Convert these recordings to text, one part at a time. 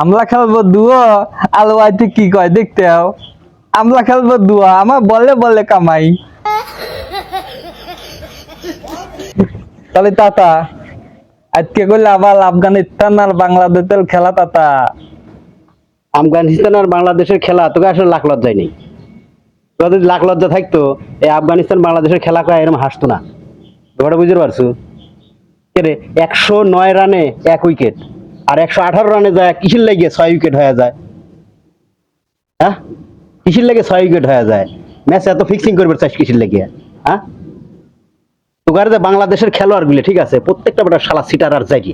আমলা খেলবো দুয়ো আলো আইতে কি কয় দেখতে আও আমলা খেলবো দুয়া আমার বলে বলে কামাই তাহলে তাতা আজকে কইলে আবার আফগানিস্তান আর বাংলাদেশের খেলা তাতা আফগানিস্তান আর বাংলাদেশের খেলা তোকে আসলে লাখ লজ্জায় নেই। তোর যদি লাখ লজ্জা থাকতো এই আফগানিস্তান বাংলাদেশের খেলা করা এরকম হাসতো না। ব্যাপারটা বুঝতে পারছো? কে রে 109 রানে 1 উইকেট আর 118 রানে যায় কিসের লেগে 6 উইকেট হয়ে যায়? হ্যাঁ, কিসের লেগে 6 উইকেট হয়ে যায়? ম্যাচ এত ফিক্সিং করবে চাস কিসের লেগে? হ্যাঁ, তোকার যে বাংলাদেশের খেলোয়াড় গুলো ঠিক আছে প্রত্যেকটা বেটা শালা সিটার আর যাই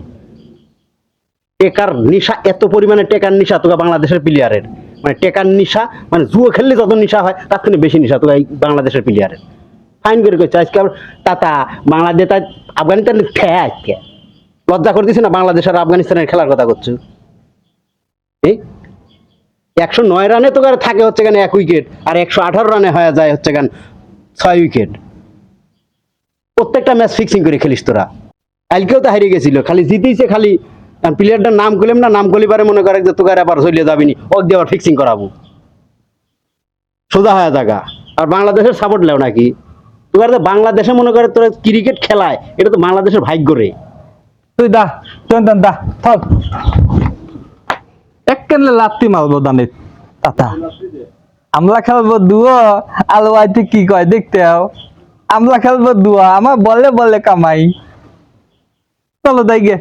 টেকার নিশা, এত পরিমাণে টেকার নিশা তোকে বাংলাদেশের প্লেয়ারের, মানে টেকার নিশা, মানে জুয়ো খেললে যত নিশা হয় তার থেকে বেশি নিশা তোকে বাংলাদেশের প্লেয়ারের। ফাইন করে কইছে আজকে আবার তাতা বাংলাদেশ আফগানিস্তান খেয়ে আজকে লজ্জা করে দিছে না? বাংলাদেশ আর আফগানিস্তানের খেলার কথা করছো। এই 109 রানে তো থাকে হচ্ছে কেন 1 উইকেট আর 118 রানে হয়ে যায় হচ্ছে কেন 6 উইকেট। প্রত্যেকটা ম্যাচ ফিক্সিং করে খেলিস তোরা। কালকেও তো হারিয়ে গেছিল, খালি জিতেইছে, খালি প্লেয়ারটার নাম করলাম না, নাম করলে পারে মনে করে যে তোকে আবার চলে যাবি নি, ওক দিয়ে আবার ফিক্সিং করাবো, সোজা হয়ে জায়গা। আর বাংলাদেশের সাপোর্ট লেও নাকি তোর? বাংলাদেশে মনে করে তোরা ক্রিকেট খেলায়, এটা তো বাংলাদেশের ভাগ্য রে। তুই দা চন্দন দা থাক এক কেনলে লাত্তি মারবো দানে তাতা আমলা খেলবো দুয়ো আলো আইতে কি কয় দেখতে আও আমলা খেলবো দুয়া আমার বলে বলে কামাই চলো তাই গে